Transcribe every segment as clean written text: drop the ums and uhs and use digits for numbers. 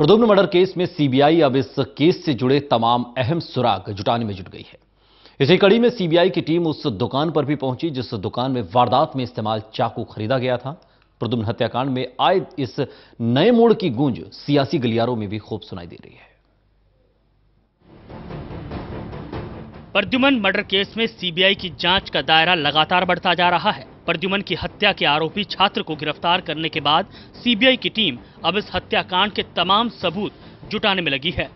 Pradyumna murder case में CBI अब इस केस से जुड़े तमाम अहम सुराग जुटाने में जुट गई है। इसी कड़ी में सीबीआई की टीम उस दुकान पर भी पहुंची जिस दुकान में वारदात में इस्तेमाल चाकू खरीदा गया था। प्रद्युम्न हत्याकांड में आए इस नए मोड़ की गूंज सियासी गलियारों में भी खूब सुनाई दे रही है। प्रद्युम्न मर्डर केस में सीबीआई की जांच का दायरा लगातार बढ़ता जा रहा है। प्रद्युम्न की हत्या के आरोपी छात्र को गिरफ्तार करने के बाद सीबीआई की टीम अब इस हत्याकांड के तमाम सबूत जुटाने में लगी है।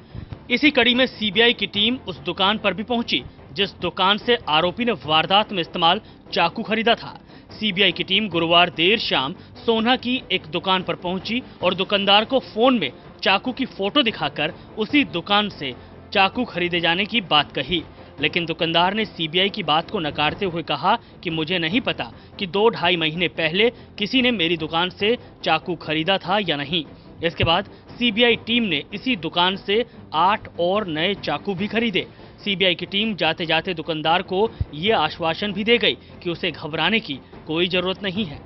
इसी कड़ी में सीबीआई की टीम उस दुकान पर भी पहुंची जिस दुकान से आरोपी ने वारदात में इस्तेमाल चाकू खरीदा था। सीबीआई की टीम गुरुवार देर शाम सोना की एक दुकान पर पहुंची और दुकानदार को फोन में चाकू की फोटो दिखाकर उसी दुकान से चाकू खरीदे जाने की बात कही, लेकिन दुकानदार ने सीबीआई की बात को नकारते हुए कहा कि मुझे नहीं पता कि 2-2.5 महीने पहले किसी ने मेरी दुकान से चाकू खरीदा था या नहीं। इसके बाद सीबीआई टीम ने इसी दुकान से 8 और नए चाकू भी खरीदे। सीबीआई की टीम जाते जाते दुकानदार को ये आश्वासन भी दे गई कि उसे घबराने की कोई जरूरत नहीं है।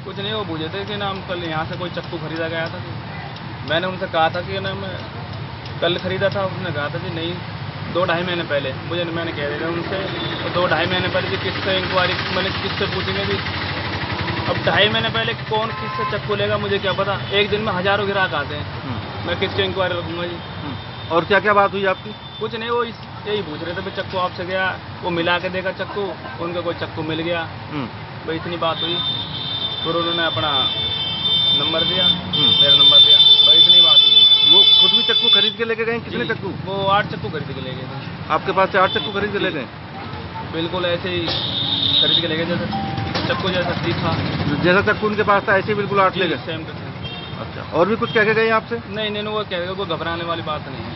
कुछ नहीं, वो पूछे थे कि ना हम कल यहाँ से कोई चाकू खरीदा गया था। मैंने उनसे कहा था कि ना मैं कल खरीदा था। उसने कहा था कि नहीं 2-2.5 महीने पहले। मैंने कह दिया उनसे तो 2-2.5 महीने पहले भी किससे इंक्वायरी मैंने किससे पूछेंगे भी। अब 2.5 महीने पहले कौन किससे चक्कू लेगा मुझे क्या पता। एक दिन में हजारों ग्राहक आते हैं, मैं किससे इंक्वायरी रखूंगा जी। और क्या क्या बात हुई आपकी? कुछ नहीं, वो यही पूछ रहे थे भाई चक्कू आपसे गया, वो मिला के देखा चक्कू, उनका कोई चक्कू मिल गया। भाई इतनी बात हुई। फिर उन्होंने अपना नंबर दिया, मेरा नंबर दिया, भाई इतनी बात हुई। वो खुद भी चक्कू खरीद के लेके गए? कितने चक्कू? वो 8 चक्कू खरीद के ले गए थे। आपके पास से 8 चक्कू खरीद के ले गए? बिल्कुल ऐसे ही खरीद के ले गए, जैसे चक्कू जैसा दिखा। जैसा चक्कू उनके पास था ऐसे ही बिल्कुल 8 ले गए? Same to same. अच्छा, और भी कुछ कह के गए आपसे? नहीं, वो कह रहे कोई घबराने वाली बात नहीं है।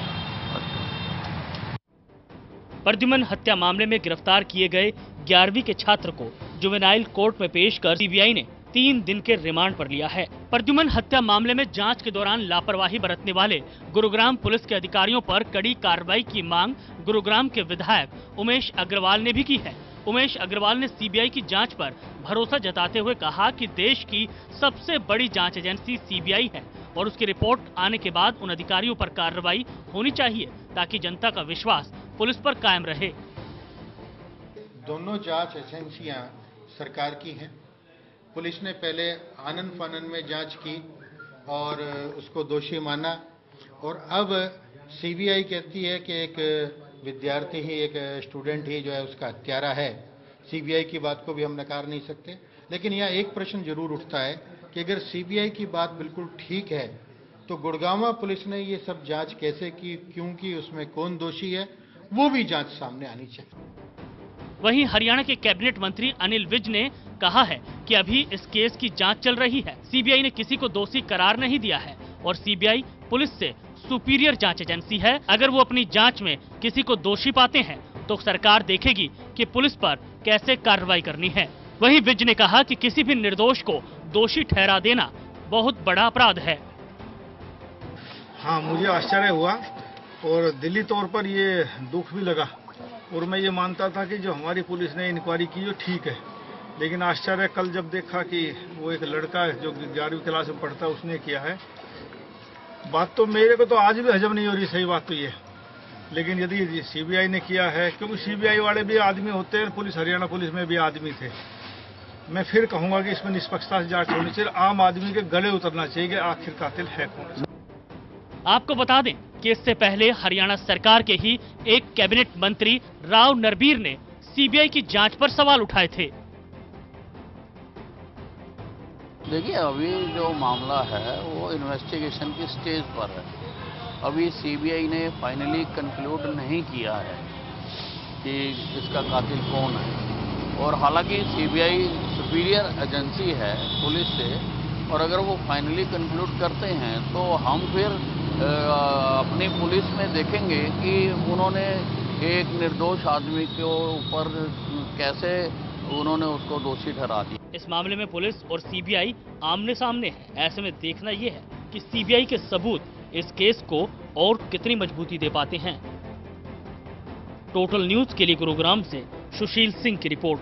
प्रद्युम्न हत्या मामले में गिरफ्तार किए गए 11वीं के छात्र को जुवेनाइल कोर्ट में पेश कर सीबीआई ने 3 दिन के रिमांड पर लिया है। प्रद्युम्न हत्या मामले में जांच के दौरान लापरवाही बरतने वाले गुरुग्राम पुलिस के अधिकारियों पर कड़ी कार्रवाई की मांग गुरुग्राम के विधायक उमेश अग्रवाल ने भी की है। उमेश अग्रवाल ने सीबीआई की जांच पर भरोसा जताते हुए कहा कि देश की सबसे बड़ी जांच एजेंसी सीबीआई है और उसकी रिपोर्ट आने के बाद उन अधिकारियों पर कार्रवाई होनी चाहिए ताकि जनता का विश्वास पुलिस पर कायम रहे। दोनों जांच एजेंसियां सरकार की हैं। पुलिस ने पहले आनन फानन में जांच की और उसको दोषी माना, और अब सीबीआई कहती है कि एक विद्यार्थी ही, एक स्टूडेंट ही जो है उसका हत्यारा है। सीबीआई की बात को भी हम नकार नहीं सकते, लेकिन यहाँ एक प्रश्न जरूर उठता है कि अगर सीबीआई की बात बिल्कुल ठीक है तो गुड़गांव पुलिस ने ये सब जांच कैसे की, क्योंकि उसमें कौन दोषी है वो भी जांच सामने आनी चाहिए। वहीं हरियाणा के कैबिनेट मंत्री अनिल विज ने कहा है कि अभी इस केस की जांच चल रही है। सीबीआई ने किसी को दोषी करार नहीं दिया है और सीबीआई पुलिस से सुपीरियर जांच एजेंसी है। अगर वो अपनी जांच में किसी को दोषी पाते हैं तो सरकार देखेगी कि पुलिस पर कैसे कार्रवाई करनी है। वहीं विज ने कहा कि किसी भी निर्दोष को दोषी ठहरा देना बहुत बड़ा अपराध है। हाँ, मुझे आश्चर्य हुआ और दिली तौर पर ये दुख भी लगा, और मैं ये मानता था कि जो हमारी पुलिस ने इंक्वायरी की जो ठीक है, लेकिन आश्चर्य कल जब देखा कि वो एक लड़का जो 11वीं क्लास में पढ़ता है उसने किया है। बात तो मेरे को तो आज भी हजम नहीं हो रही, सही बात तो ये। लेकिन यदि सीबीआई ने किया है, क्योंकि सीबीआई वाले भी आदमी होते हैं, पुलिस हरियाणा पुलिस में भी आदमी थे, मैं फिर कहूंगा कि इसमें निष्पक्षता से जांच होनी चाहिए। आम आदमी के गले उतरना चाहिए कि आखिर कातिल है कौन। आपको बता दें कि इससे पहले हरियाणा सरकार के ही एक कैबिनेट मंत्री राव नरबीर ने सीबीआई की जांच पर सवाल उठाए थे। देखिए, अभी जो मामला है वो इन्वेस्टिगेशन की स्टेज पर है। अभी सीबीआई ने फाइनली कंक्लूड नहीं किया है कि इसका कातिल कौन है, और हालांकि सीबीआई सुपीरियर एजेंसी है पुलिस से, और अगर वो फाइनली कंक्लूड करते हैं तो हम फिर अपनी पुलिस में देखेंगे कि उन्होंने एक निर्दोष आदमी के ऊपर कैसे उन्होंने उसको दोषी ठहरा दिया। इस मामले में पुलिस और सीबीआई आमने सामने है। ऐसे में देखना यह है कि सीबीआई के सबूत इस केस को और कितनी मजबूती दे पाते हैं। टोटल न्यूज के लिए गुरुग्राम से सुशील सिंह की रिपोर्ट।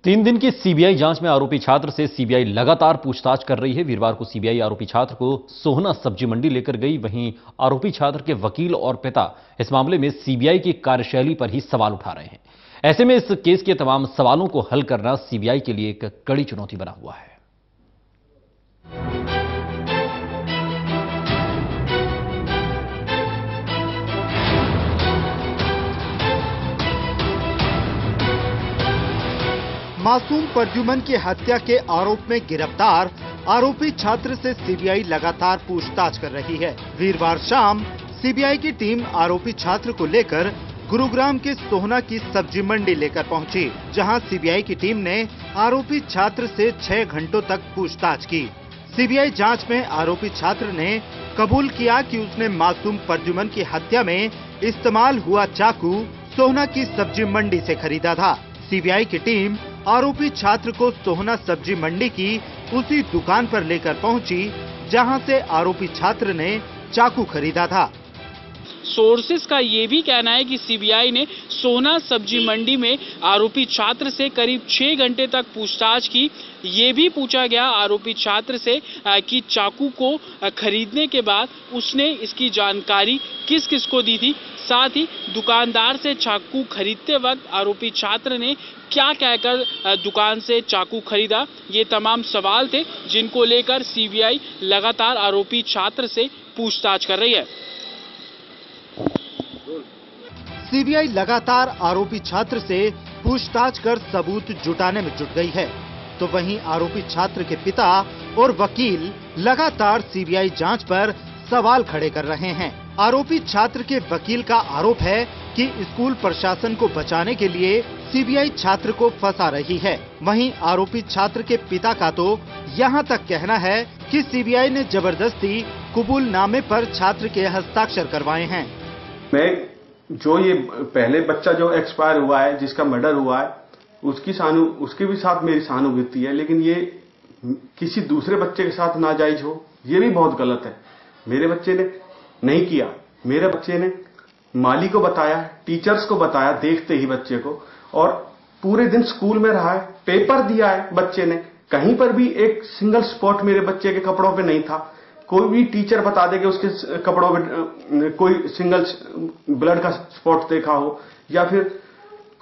3 दिन की सीबीआई जांच में आरोपी छात्र से सीबीआई लगातार पूछताछ कर रही है। वीरवार को सीबीआई आरोपी छात्र को सोहना सब्जी मंडी लेकर गई। वहीं आरोपी छात्र के वकील और पिता इस मामले में सीबीआई की कार्यशैली पर ही सवाल उठा रहे हैं। ऐसे में इस केस के तमाम सवालों को हल करना सीबीआई के लिए एक कड़ी चुनौती बना हुआ है। मासूम प्रद्युमन की हत्या के आरोप में गिरफ्तार आरोपी छात्र से सीबीआई लगातार पूछताछ कर रही है। वीरवार शाम सीबीआई की टीम आरोपी छात्र को लेकर गुरुग्राम के सोहना की सब्जी मंडी लेकर पहुंची, जहां सीबीआई की टीम ने आरोपी छात्र से 6 घंटों तक पूछताछ की। सीबीआई जांच में आरोपी छात्र ने कबूल किया कि उसने मासूम प्रद्युमन की हत्या में इस्तेमाल हुआ चाकू सोहना की सब्जी मंडी से खरीदा था। सीबीआई की टीम आरोपी छात्र को सोहना सब्जी मंडी की उसी दुकान पर लेकर पहुंची, जहां से आरोपी छात्र ने चाकू खरीदा था। सोर्सेस का ये भी कहना है कि सीबीआई ने सोहना सब्जी मंडी में आरोपी छात्र से करीब 6 घंटे तक पूछताछ की। ये भी पूछा गया आरोपी छात्र से कि चाकू को खरीदने के बाद उसने इसकी जानकारी किस किस को दी थी, साथ ही दुकानदार से चाकू खरीदते वक्त आरोपी छात्र ने क्या कहकर दुकान से चाकू खरीदा। ये तमाम सवाल थे जिनको लेकर सीबीआई लगातार आरोपी छात्र से पूछताछ कर रही है। सीबीआई लगातार आरोपी छात्र से पूछताछ कर सबूत जुटाने में जुट गई है, तो वहीं आरोपी छात्र के पिता और वकील लगातार सीबीआई जांच पर सवाल खड़े कर रहे हैं। आरोपी छात्र के वकील का आरोप है कि स्कूल प्रशासन को बचाने के लिए सीबीआई छात्र को फंसा रही है। वहीं आरोपी छात्र के पिता का तो यहां तक कहना है कि सीबीआई ने जबरदस्ती कबूलनामे पर छात्र के हस्ताक्षर करवाए हैं। मैं जो ये पहले बच्चा जो एक्सपायर हुआ है, जिसका मर्डर हुआ है, उसके भी साथ मेरी सहानुभूति है, लेकिन ये किसी दूसरे बच्चे के साथ नाजायज हो, ये भी बहुत गलत है। मेरे बच्चे ने नहीं किया, मेरे बच्चे ने माली को बताया, टीचर्स को बताया देखते ही बच्चे को, और पूरे दिन स्कूल में रहा है, पेपर दिया है बच्चे ने, कहीं पर भी एक सिंगल स्पॉट मेरे बच्चे के कपड़ों पे नहीं था। कोई भी टीचर बता दे कि उसके कपड़ों पे कोई सिंगल ब्लड का स्पॉट देखा हो, या फिर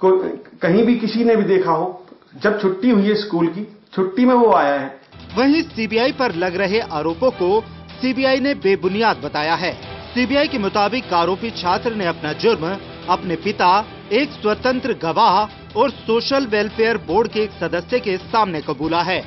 कहीं भी किसी ने भी देखा हो। जब छुट्टी हुई है स्कूल की, छुट्टी में वो आया है। वहीं सीबीआई पर लग रहे आरोपों को सीबीआई ने बेबुनियाद बताया है। सीबीआई के मुताबिक आरोपी छात्र ने अपना जुर्म अपने पिता, एक स्वतंत्र गवाह और सोशल वेलफेयर बोर्ड के एक सदस्य के सामने कबूला है।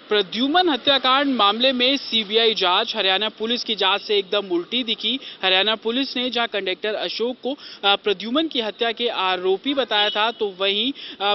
प्रद्युमन हत्याकांड मामले में सीबीआई जांच हरियाणा पुलिस की जांच से एकदम उल्टी दिखी। हरियाणा पुलिस ने जहां कंडक्टर अशोक को प्रद्युमन की हत्या के आरोपी बताया था, तो वहीं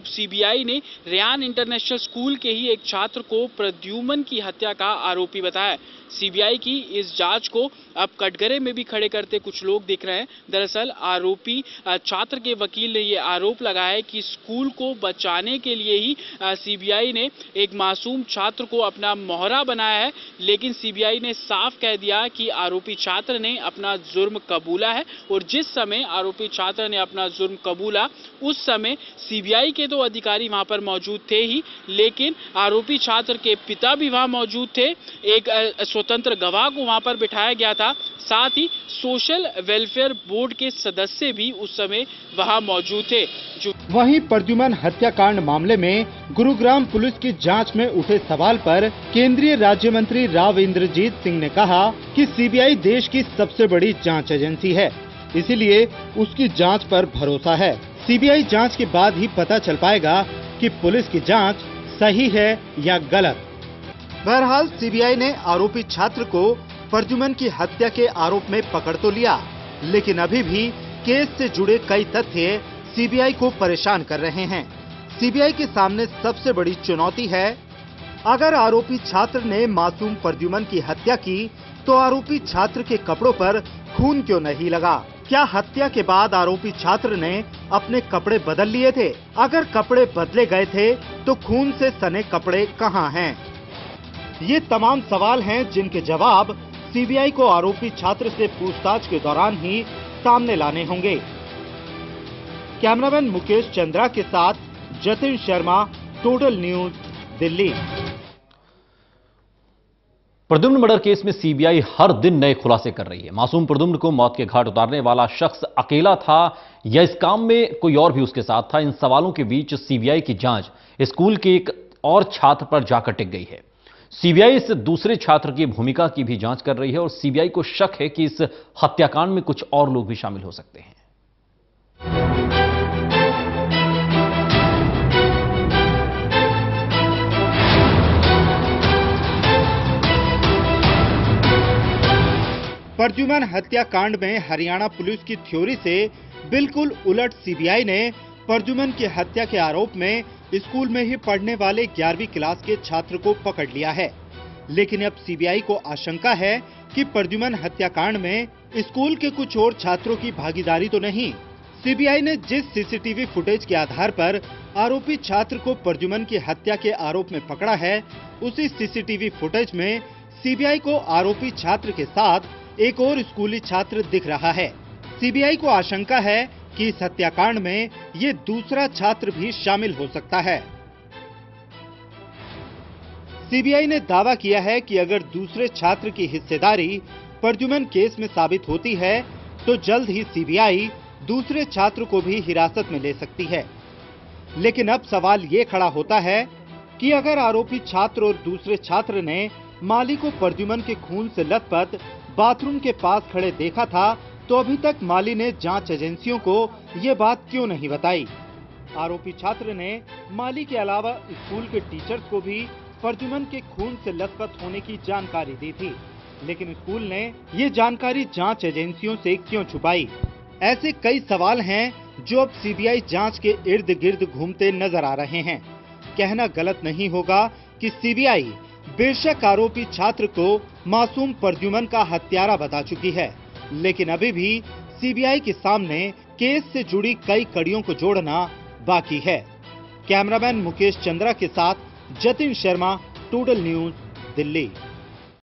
सीबीआई ने रेयान इंटरनेशनल स्कूल के ही एक छात्र को प्रद्युमन की हत्या का आरोपी बताया। सीबीआई की इस जांच को अब कटघरे में भी खड़े करते कुछ लोग दिख रहे हैं। दरअसल आरोपी छात्र के वकील ने ये आरोप लगाया है कि स्कूल को बचाने के लिए ही सीबीआई ने एक मासूम छात्र को अपना मोहरा बनाया है, लेकिन सीबीआई ने साफ कह दिया कि आरोपी छात्र ने अपना जुर्म कबूला है, और जिस समय आरोपी छात्र ने अपना जुर्म कबूला उस समय सीबीआई के तो अधिकारी वहां पर मौजूद थे ही, लेकिन आरोपी छात्र के पिता भी वहां मौजूद थे। एक स्वतंत्र गवाह को वहां पर बिठाया गया था, साथ ही सोशल वेलफेयर बोर्ड के सदस्य भी उस समय वहां मौजूद थे। वहीं प्रद्युमन हत्याकांड मामले में गुरुग्राम पुलिस की जांच में उठे सवाल पर केंद्रीय राज्य मंत्री राव इंद्रजीत सिंह ने कहा कि सीबीआई देश की सबसे बड़ी जांच एजेंसी है, इसीलिए उसकी जांच पर भरोसा है। सीबीआई जांच के बाद ही पता चल पाएगा कि पुलिस की जांच सही है या गलत। बहरहाल सीबीआई ने आरोपी छात्र को प्रद्युमन की हत्या के आरोप में पकड़ तो लिया, लेकिन अभी भी केस से जुड़े कई तथ्य सीबीआई को परेशान कर रहे हैं। सीबीआई के सामने सबसे बड़ी चुनौती है, अगर आरोपी छात्र ने मासूम प्रद्युमन की हत्या की तो आरोपी छात्र के कपड़ों पर खून क्यों नहीं लगा? क्या हत्या के बाद आरोपी छात्र ने अपने कपड़े बदल लिए थे? अगर कपड़े बदले गए थे तो खून से सने कपड़े कहां हैं? ये तमाम सवाल हैं जिनके जवाब सीबीआई को आरोपी छात्र से पूछताछ के दौरान ही सामने लाने होंगे। कैमरामैन मुकेश चंद्रा के साथ Jatin Sharma, total news, Delhi. Pradyumna murder case में सीबीआई हर दिन नए खुलासे कर रही है। मासूम प्रद्युम्न को मौत के घाट उतारने वाला शख्स अकेला था या इस काम में कोई और भी उसके साथ था? इन सवालों के बीच सीबीआई की जांच स्कूल के एक और छात्र पर जाकर टिक गई है। सीबीआई इस दूसरे छात्र की भूमिका की भी जांच कर रही है और सीबीआई को शक है कि इस हत्याकांड में कुछ और लोग भी शामिल हो सकते हैं। प्रद्युमन हत्याकांड में हरियाणा पुलिस की थ्योरी से बिल्कुल उलट सीबीआई ने प्रद्युमन की हत्या के आरोप में स्कूल में ही पढ़ने वाले 11वीं क्लास के छात्र को पकड़ लिया है। लेकिन अब सीबीआई को आशंका है कि प्रद्युमन हत्याकांड में स्कूल के कुछ और छात्रों की भागीदारी तो नहीं। सीबीआई ने जिस सीसीटीवी फुटेज के आधार पर आरोपी छात्र को प्रद्युमन की हत्या के आरोप में पकड़ा है, उसी सीसीटीवी फुटेज में सीबीआई को आरोपी छात्र के साथ एक और स्कूली छात्र दिख रहा है। सीबीआई को आशंका है कि इस हत्याकांड में ये दूसरा छात्र भी शामिल हो सकता है। सीबीआई ने दावा किया है कि अगर दूसरे छात्र की हिस्सेदारी प्रद्युमन केस में साबित होती है तो जल्द ही सीबीआई दूसरे छात्र को भी हिरासत में ले सकती है। लेकिन अब सवाल ये खड़ा होता है कि अगर आरोपी छात्र और दूसरे छात्र ने माली को प्रद्युमन के खून से लथपथ बाथरूम के पास खड़े देखा था तो अभी तक माली ने जांच एजेंसियों को ये बात क्यों नहीं बताई? आरोपी छात्र ने माली के अलावा स्कूल के टीचर्स को भी प्रद्युमन के खून से लथपथ होने की जानकारी दी थी, लेकिन स्कूल ने ये जानकारी जांच एजेंसियों से क्यों छुपाई? ऐसे कई सवाल हैं जो अब सीबीआई जांच के इर्द गिर्द घूमते नजर आ रहे हैं। कहना गलत नहीं होगा कि सीबीआई बेशक आरोपी छात्र को मासूम प्रद्युमन का हत्यारा बता चुकी है, लेकिन अभी भी सीबीआई के सामने केस से जुड़ी कई कड़ियों को जोड़ना बाकी है। कैमरामैन मुकेश चंद्रा के साथ जतिन शर्मा, टोटल न्यूज, दिल्ली।